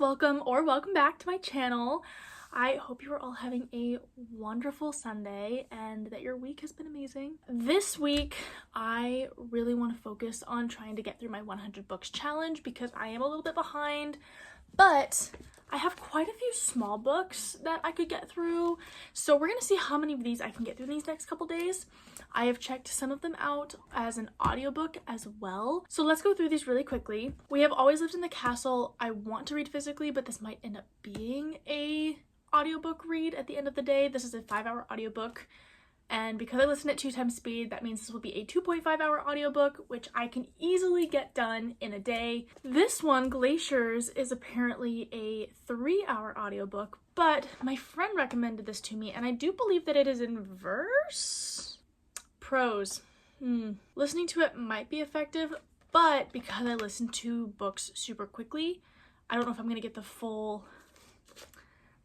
welcome back to my channel. I hope you are all having a wonderful Sunday and that your week has been amazing. This week, I really want to focus on trying to get through my 100 books challenge because I am a little bit behind, but I have quite a few small books that I could get through. So we're going to see how many of these I can get through in these next couple days. I have checked some of them out as an audiobook as well. So let's go through these really quickly. We Have Always Lived in the Castle. I want to read physically, but this might end up being a audiobook read at the end of the day. This is a 5-hour audiobook, and because I listen at 2 times speed, that means this will be a 2.5-hour audiobook, which I can easily get done in a day. This one, Glaciers, is apparently a 3-hour audiobook, but my friend recommended this to me, and I do believe that it is in verse. Prose. Listening to it might be effective, but because I listen to books super quickly, I don't know if I'm gonna get the full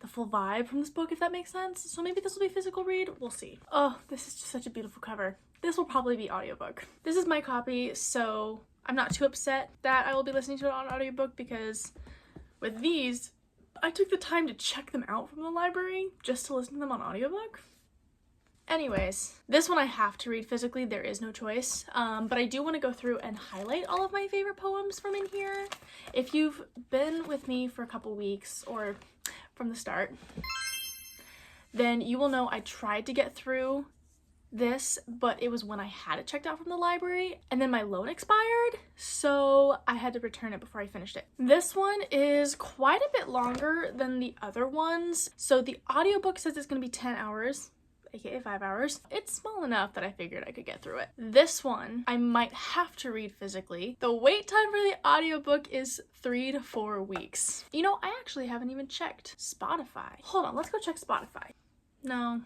vibe from this book, if that makes sense. So maybe this will be a physical read. We'll see. Oh, this is just such a beautiful cover. This will probably be audiobook. This is my copy, so I'm not too upset that I will be listening to it on audiobook because with these, I took the time to check them out from the library just to listen to them on audiobook. Anyways, this one I have to read physically. There is no choice. But I do want to go through and highlight all of my favorite poems from in here. If you've been with me for a couple weeks or from the start, then you will know I tried to get through this, but it was when I had it checked out from the library and then my loan expired, so I had to return it before I finished it. This one is quite a bit longer than the other ones. So the audiobook says it's going to be 10 hours. aka 5 hours. It's small enough that I figured I could get through it. This one I might have to read physically. The wait time for the audiobook is 3 to 4 weeks. You know, I actually haven't even checked Spotify. Hold on, let's go check Spotify. No,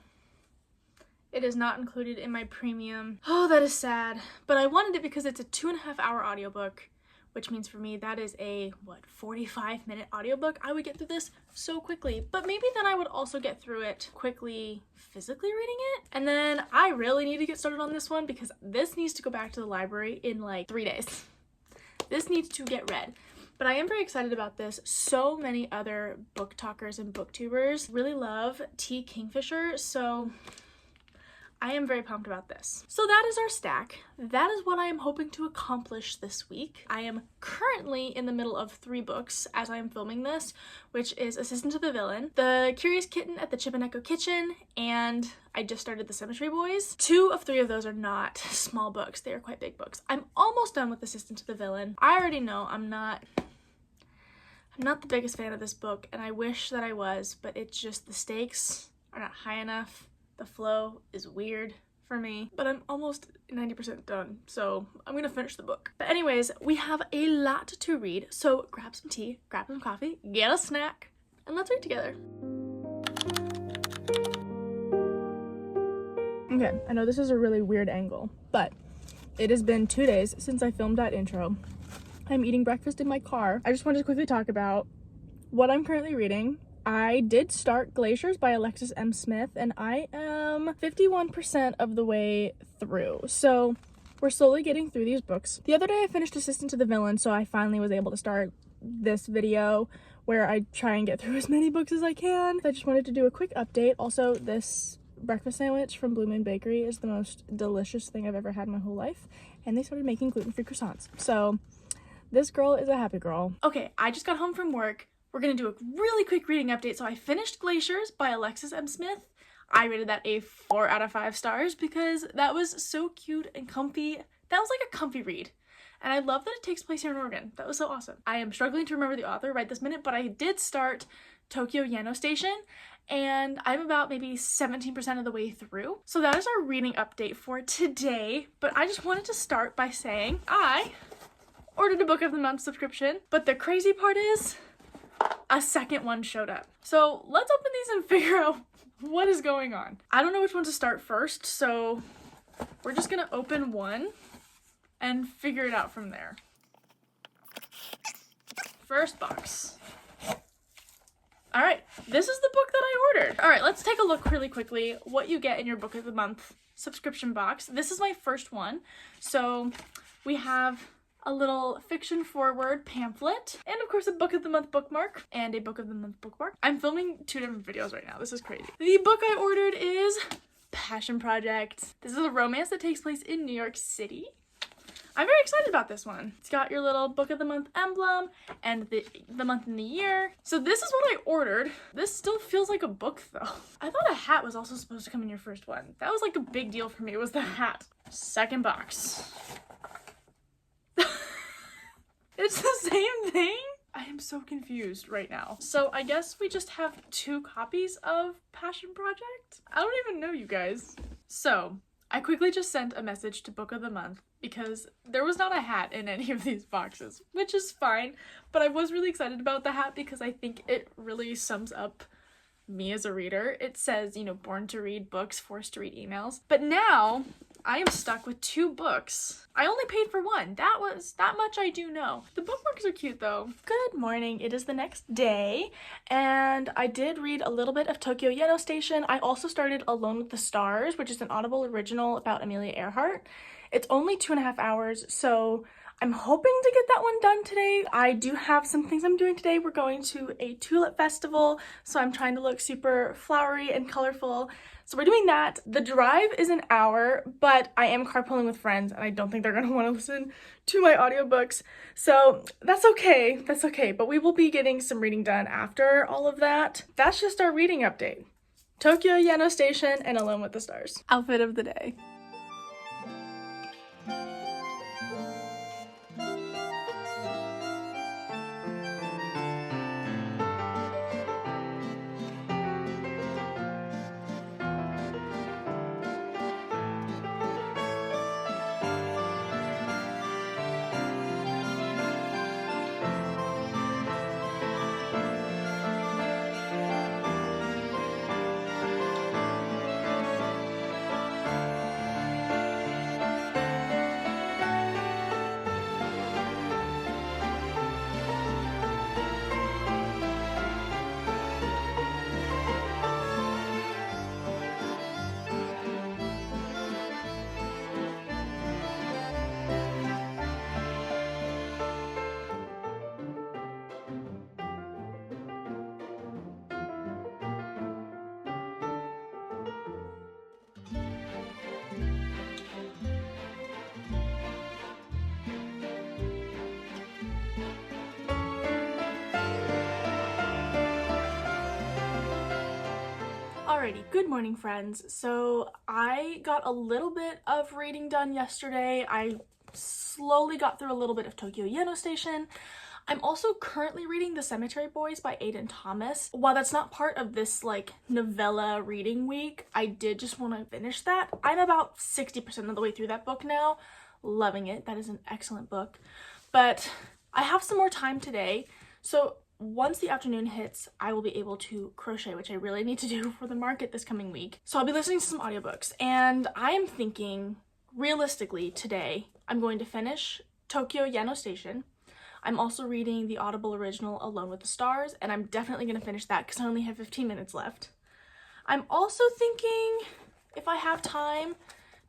it is not included in my premium. Oh, that is sad. But I wanted it because it's a 2.5-hour audiobook, which means for me that is a 45-minute audiobook. I would get through this so quickly, but maybe then I would also get through it quickly physically reading it. And then I really need to get started on this one because this needs to go back to the library in like 3 days. This needs to get read. But I am very excited about this. So many other book talkers and booktubers really love T. Kingfisher, so I am very pumped about this. So that is our stack. That is what I am hoping to accomplish this week. I am currently in the middle of 3 books as I am filming this, which is Assistant to the Villain, The Curious Kitten at the Chip and Echo Kitchen, and I just started The Cemetery Boys. 2 of 3 of those are not small books. They are quite big books. I'm almost done with Assistant to the Villain. I already know I'm not the biggest fan of this book, and I wish that I was, but it's just the stakes are not high enough. The flow is weird for me, but I'm almost 90% done, so I'm gonna finish the book. But anyways, we have a lot to read, so grab some tea, grab some coffee, get a snack, and let's read together. Okay, I know this is a really weird angle, but it has been 2 days since I filmed that intro. I'm eating breakfast in my car. I just wanted to quickly talk about what I'm currently reading. I did start Glaciers by Alexis M. Smith, and I am 51% of the way through. So we're slowly getting through these books. The other day I finished Assistant to the Villain, so I finally was able to start this video where I try and get through as many books as I can. I just wanted to do a quick update. Also, this breakfast sandwich from Blue Moon Bakery is the most delicious thing I've ever had in my whole life, and they started making gluten-free croissants. So this girl is a happy girl. Okay, I just got home from work. We're gonna do a really quick reading update. So I finished Glaciers by Alexis M. Smith. I rated that a 4 out of 5 stars because that was so cute and comfy. That was like a comfy read. And I love that it takes place here in Oregon. That was so awesome. I am struggling to remember the author right this minute, but I did start Tokyo Yano Station, and I'm about maybe 17% of the way through. So that is our reading update for today. But I just wanted to start by saying I ordered a Book of the Month subscription, but the crazy part is a second one showed up. So let's open these and figure out what is going on. I don't know which one to start first, so we're just gonna open one and figure it out from there. First box. All right, this is the book that I ordered. All right, let's take a look really quickly what you get in your Book of the Month subscription box. This is my first one. So we have a little fiction forward pamphlet, and of course a book of the month bookmark and a book of the month bookmark. I'm filming 2 different videos right now. This is crazy. The book I ordered is Passion Project. This is a romance that takes place in New York City. I'm very excited about this one. It's got your little book of the month emblem and the month and the year. So this is what I ordered. This still feels like a book though. I thought a hat was also supposed to come in your first one. That was like a big deal for me, was the hat. Second box. It's the same thing? I am so confused right now. So I guess we just have 2 copies of Passion Project? I don't even know, you guys. So I quickly just sent a message to Book of the Month because there was not a hat in any of these boxes, which is fine, but I was really excited about the hat because I think it really sums up me as a reader. It says, you know, born to read books, forced to read emails. But now I am stuck with 2 books. I only paid for 1. That much I do know. The bookmarks are cute though. Good morning. It is the next day and I did read a little bit of Tokyo Yeno Station. I also started Alone with the Stars, which is an Audible original about Amelia Earhart. It's only 2.5 hours, so I'm hoping to get that one done today. I do have some things I'm doing today. We're going to a tulip festival, so I'm trying to look super flowery and colorful. So we're doing that. The drive is an hour, but I am carpooling with friends and I don't think they're gonna want to listen to my audiobooks. So that's okay, but we will be getting some reading done after all of that. That's just our reading update. Tokyo Yeno Station and Alone with the Stars. Outfit of the day. Alrighty, good morning friends. So I got a little bit of reading done yesterday. I slowly got through a little bit of Tokyo Yeno Station. I'm also currently reading The Cemetery Boys by Aiden Thomas. While that's not part of this like novella reading week, I did just want to finish that. I'm about 60% of the way through that book now. Loving it. That is an excellent book. But I have some more time today. So once the afternoon hits, I will be able to crochet, which I really need to do for the market this coming week. So I'll be listening to some audiobooks, and I am thinking, realistically, today, I'm going to finish Tokyo Yeno Station. I'm also reading the Audible original Alone with the Stars, and I'm definitely going to finish that because I only have 15 minutes left. I'm also thinking, if I have time,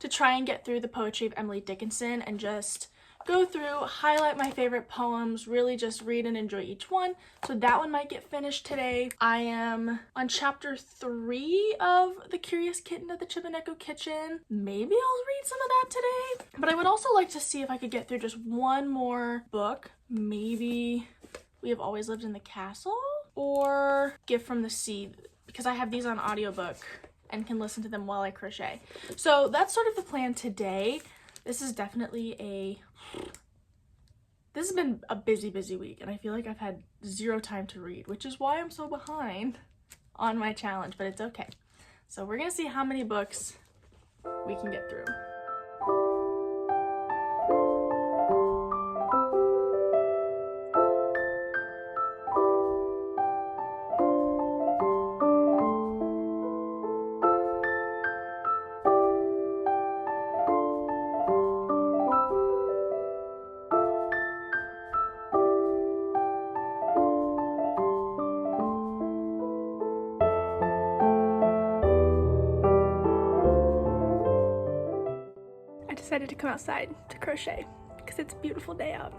to try and get through the poetry of Emily Dickinson and just go through, highlight my favorite poems, really just read and enjoy each one. So that one might get finished today. I am on chapter 3 of The Curious Kitten of the Chibaneko Kitchen. Maybe I'll read some of that today. But I would also like to see if I could get through just one more book. Maybe We Have Always Lived in the Castle or Gift from the Sea, because I have these on audiobook and can listen to them while I crochet. So that's sort of the plan today. This has been a busy week, and I feel like I've had 0 time to read, which is why I'm so behind on my challenge, but it's okay. So we're gonna see how many books we can get through. Decided to come outside to crochet because it's a beautiful day out.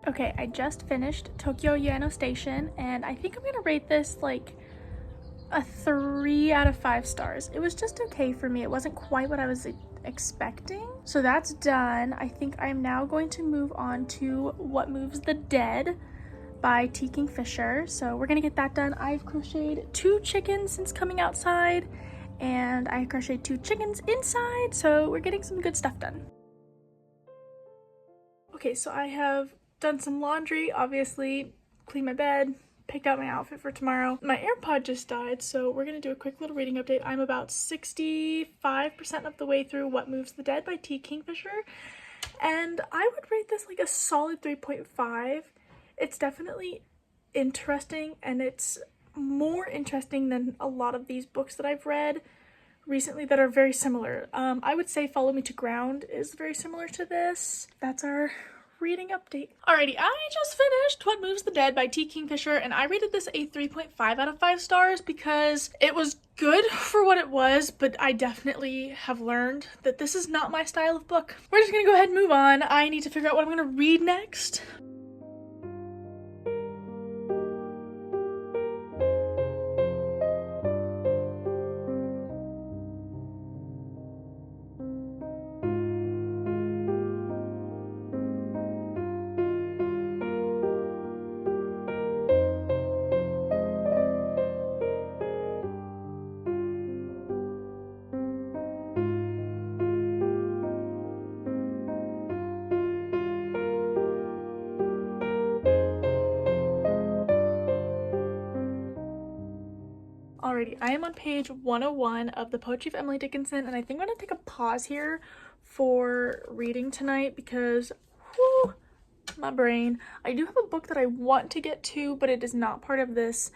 Okay, I just finished Tokyo Yano Station, and I think I'm gonna rate this like a 3 out of 5 stars. It was just okay for me. It wasn't quite what I was expecting. So that's done. I think I'm now going to move on to What Moves the Dead by T. Kingfisher. So we're gonna get that done. I've crocheted 2 chickens since coming outside, and I crocheted 2 chickens inside, so we're getting some good stuff done. Okay, so I have done some laundry, obviously, cleaned my bed, picked out my outfit for tomorrow. My AirPod just died, so we're gonna do a quick little reading update. I'm about 65% of the way through What Moves the Dead by T. Kingfisher, and I would rate this like a solid 3.5. It's definitely interesting, and it's more interesting than a lot of these books that I've read recently that are very similar. I would say Follow Me to Ground is very similar to this. That's our reading update. Alrighty, I just finished What Moves the Dead by T. Kingfisher, and I rated this a 3.5 out of 5 stars because it was good for what it was, but I definitely have learned that this is not my style of book. We're just gonna go ahead and move on. I need to figure out what I'm gonna read next. Alrighty, I am on page 101 of the Poetry of Emily Dickinson, and I think I'm going to take a pause here for reading tonight because, whew, my brain. I do have a book that I want to get to, but it is not part of this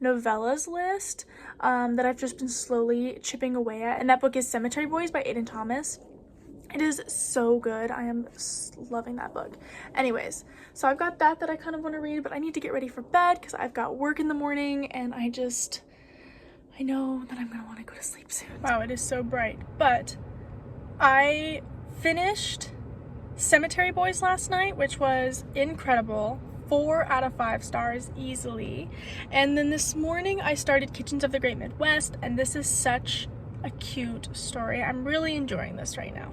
novellas list that I've just been slowly chipping away at, and that book is Cemetery Boys by Aiden Thomas. It is so good. I am loving that book. Anyways, so I've got that I kind of want to read, but I need to get ready for bed because I've got work in the morning, and I know that I'm gonna want to go to sleep soon. Wow, it is so bright. But I finished Cemetery Boys last night, which was incredible. 4 out of 5 stars easily. And then this morning I started Kitchens of the Great Midwest, and this is such a cute story. I'm really enjoying this right now.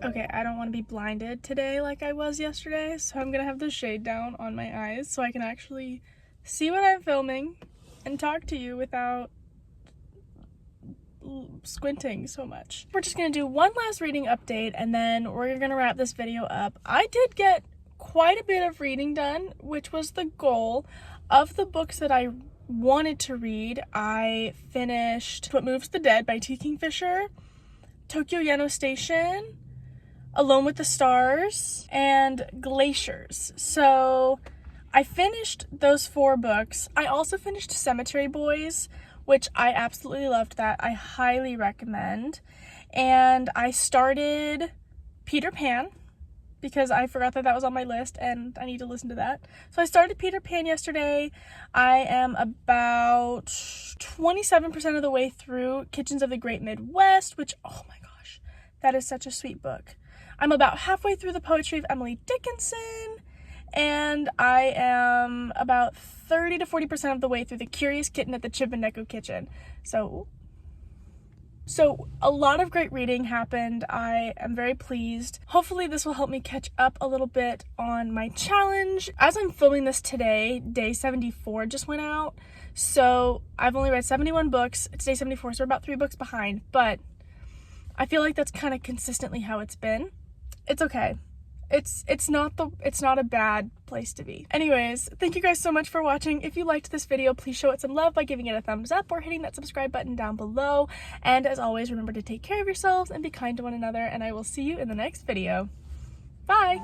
Okay, I don't want to be blinded today like I was yesterday, so I'm gonna have the shade down on my eyes so I can actually see what I'm filming and talk to you without squinting so much. We're just gonna do one last reading update, and then we're gonna wrap this video up. I did get quite a bit of reading done, which was the goal. Of the books that I wanted to read, I finished What Moves the Dead by T. Kingfisher, Tokyo Yano Station, Alone with the Stars, and Glaciers. So I finished those 4 books. I also finished Cemetery Boys, which I absolutely loved that. I highly recommend. And I started Peter Pan because I forgot that was on my list and I need to listen to that. So I started Peter Pan yesterday. I am about 27% of the way through Kitchens of the Great Midwest, which, oh my gosh, that is such a sweet book. I'm about halfway through the Poetry of Emily Dickinson, and I am about 30 to 40% of the way through The Curious Kitten at the Chibaneko Kitchen. So a lot of great reading happened. I am very pleased. Hopefully this will help me catch up a little bit on my challenge. As I'm filming this today, day 74 just went out, so I've only read 71 books. It's day 74, so we're about 3 books behind, but I feel like that's kind of consistently how it's been. It's okay. It's not a bad place to be. Anyways, thank you guys so much for watching. If you liked this video, please show it some love by giving it a thumbs up or hitting that subscribe button down below. And as always, remember to take care of yourselves and be kind to one another, and I will see you in the next video. Bye!